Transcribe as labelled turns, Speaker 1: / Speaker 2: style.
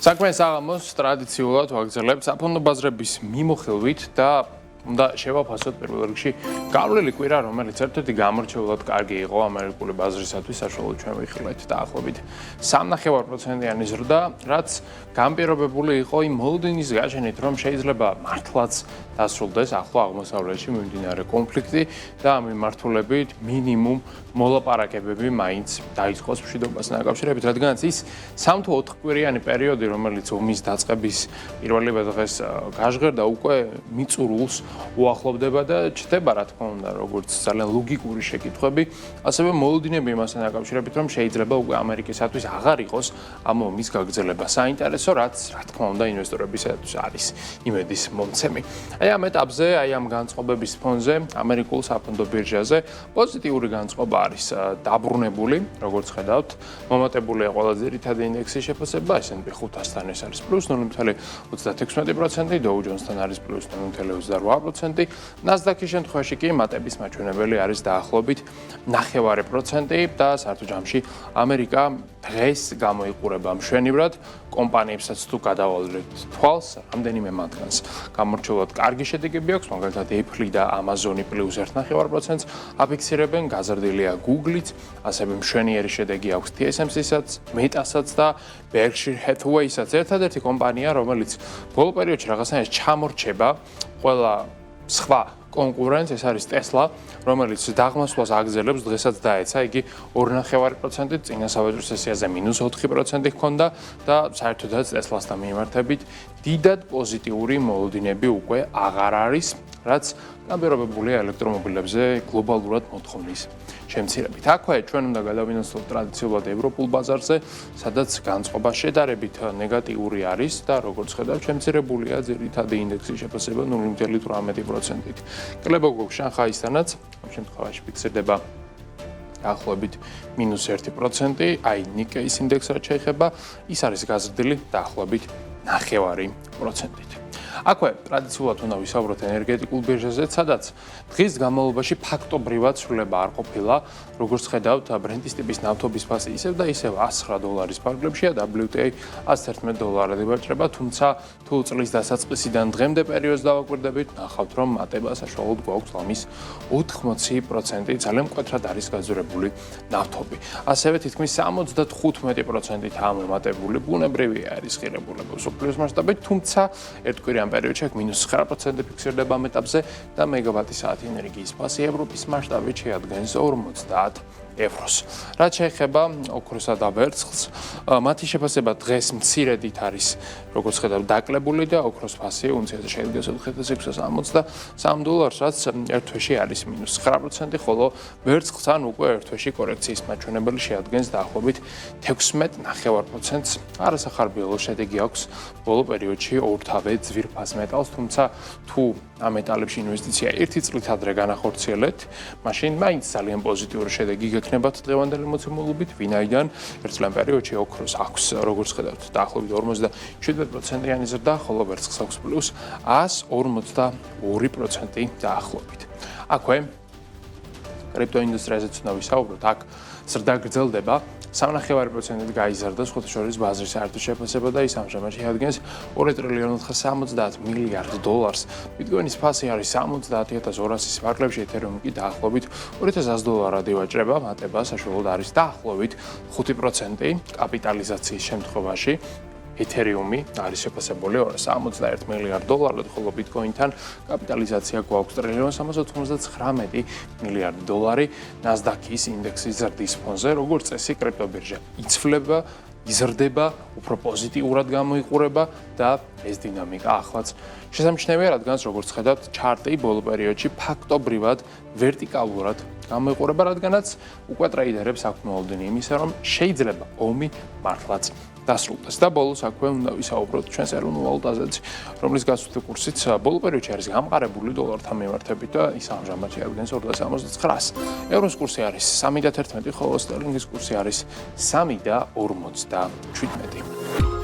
Speaker 1: საქმე საღამოს ტრადიციულად ვაგრძელებთ საფონდო ბაზრების მიმოხილვით და უნდა შევაფასოთ პირველ რიგში გავლილი კვირა, რომელიც ერთ-ერთი გამორჩეულად კარგი იყო ამერიკული ბაზრისათვის, საშუალოდ ჩვენ ვიხილეთ დაახლოებით 3.5%-იანი ზრდა, რაც განპირობებული იყო იმ მოლოდინის გაჩენით, რომ შეიძლება მართლაც დასრულდეს ახლო აღმოსავლეთში მიმდინარე კონფლიქტი და ამ მიმართულებით მინიმუმ მოლაპარაკებები მაინც დაიწყოს მშვიდობასთან დაკავშირებით, რადგანაც ის 3 თუ 4 კვირიანი პერიოდი, რომელიც ომის დაწყების პირველი დღეს გაჟღერდა, უკვე მიწურულს უახლოვდება და ჩდება, რა თქმა უნდა, როგორც ძალიან ლოგიკური შეკითხვები, ასევე მოლოდინები იმასთან დაკავშირებით, რომ შეიძლება უკვე ამერიკისათვის აღარ იყოს ამ ომის გაგრძელება. საინტერესო, რაც რა თქმა უნდა ინვესტორებისათვის არის იმედის მომცემი. ამ ეტაპზე, ამ განწყობების ფონზე, ამერიკულ საფონდო ბირჟაზე პოზიტიური განწყობა არის დაბრუნებული, როგორც ხედავთ, მომატებულია ყველა ძირითადი ინდექსის შეფასება, S&P 500-თან ეს არის +0.36%, Dow Jones-თან არის +0.28%, NASDAQ-ის შემთხვევაში კი მატების მაჩვენებელი არის დაახლოებით 0.5% და საერთო ჯამში ამერიკა დღეს გამოიყურება მშვენივრად, კომპანიებსაც თუ გადავალთ თვალს, რამდენიმე მათგანს გამორჩეულად კარგი შედეგები აქვს, მაგალითად Apple და Amazon-ი +1.5%-ს აფიქსირებენ, გაზრდილია Google-იც, ასევე მშვენიერი შედეგი აქვს TSMC-საც, Meta-საც და Berkshire Hathaway-საც. ერთადერთი კომპანია, რომელიც ბოლო პერიოდში რაღაცნაირად ჩამორჩება ყველა სხვა კონკურენტს, ეს არის Tesla, რომელიც დაღმასვლას აგრძელებს, დღესაც დაეცა, იგი 2.5%-ით, წინა სავაჭრო სესიაზე -4% ჰქონდა და საერთოდაც Tesla-სთან მიმართებით დიდად პოზიტიური მოლოდინები უკვე აღარ არის, რაც განპირობებულია ელექტრომობილებზე გლობალურად მოთხოვნის შემცირებით. აქვე ჩვენ უნდა გადავინაცვლოთ ტრადიციულად ევროპულ ბაზარზე, სადაც განწყობა შედარებით ნეგატიური არის და როგორც ხედავთ, შემცირებულია ძირითადი ინდექსის შეფასება 0.18%-ით. კლებო გვაქვს შანხაისთანაც, ამ შემთხვევაში ფიქსირდება დაახლოებით -1%, აი ნიკეის ინდექსს რაც შეეხება, ის არის გაზრდილი დაახლოებით 0.5%-ით. აქვე ტრადიციულად უნდა ვისაუბროთ ენერგეტიკულ ბირჟაზე, სადაც დღის განმავლობაში ფაქტობრივად ცვლილება არ ყოფილა, როგორც ხედავთ, ბრენტის ტიპის ნავთობის ფასი ისევ და ისევ $109 ფარგლებშია, WTI $111 ვაჭრება, თუმცა თუ წლის დასაწყისიდან დღემდე პერიოდს დავაკვირდებით, ნახავთ, რომ მატება საშუალოდ გვაქვს ლამის 80%, ძალიან მკვეთრად არის გაძვირებული ნავთობი. ასევე თითქმის 75%-ით ამომატებული ბუნებრივი არის ღირებულება მსოფლიოს მასშტაბით, თუმცა ერთკვირიან პერიოდში -9% ფიქსირდება ამ ეტაპზე და მეგავატი საათი ენერგიის ფასი ევროპის მასშტაბით შეადგენს 50 ევროს. რაც შეეხება ოქროსა და ვერცხლს, მათი შეფასება დღეს მცირედით არის, როგორც ხედავთ, დაკლებული და ოქროს ფასი უნციაზე შეადგენს $4.663, რაც ერთ თვეში არის -9%, ხოლო ვერცხლთან უკვე ერთ თვეში კორექციის მაჩვენებელი შეადგენს დაახლოებით 16.5%-ს. არასახარბიელო შედეგი აქვს ბოლო პერიოდში ორთავე ძვირფას მეტალს, თუმცა თუ ამ მეტალებში ინვესტიცია ერთი წლით ადრე განახორციელეთ, მაშინ მაინც ძალიან პოზიტიური შედეგი გექნებათ დღევანდელი მოცემულობით, ვინაიდან ერთ წლიან პერიოდში ოქროს აქვს, როგორც ხედავთ, დაახლოებით 47%-იანი ზრდა, ხოლო ვერცხლს აქვს +142% დაახლოებით. აქვე კრიპტოინდუსტრიაზეც უნდა ვისაუბროთ, აქ ზრდა გრძელდება, 3.5%-ით გაიზარდა სხვათა შორის ბაზრის საერთო შეფასება და ის ამჟამად შეადგენს $2.470 მილიარდ. ბიტკოინის ფასი არის 70,200 ფარგლებში, ეთერიუმი კი დაახლოებით $2,100 ივაჭრება, მატება საშუალოდ არის დაახლოებით 5% კაპიტალიზაციის შემთხვევაში. ეთერიუმი არის შეფასებული $61 მილიარდ, ხოლო ბიტკოინთან კაპიტალიზაცია გვაქვს $1.399 მილიარდ. NASDAQ-ის ინდექსის ზრდის ფონზე, როგორც წესი, კრიპტობირჟა იცვლება, იზრდება, უფრო პოზიტიურად გამოიყურება და ეს დინამიკა ახლაც შესამჩნევია, რადგანაც როგორც ხედავთ, ჩარტი ბოლო პერიოდში ფაქტობრივად ვერტიკალურად გამოიყურება, რადგანაც უკვე ტრეიდერებს აქვთ მოლოდინი იმისა, რომ შეიძლება ომი მართლაც დასრულდეს და ბოლოს აქვე უნდა ვისაუბროთ ჩვენს ეროვნულ ვალუტაზეც, რომლის გასვლითი კურსიც ბოლო პერიოდში არის გამყარებული დოლართან მიმართებით და ის ამჟამად შეადგენს 2.69-ს. ევროს კურსი არის 3.11, ხოლო სტერლინგის კურსი არის 3.57.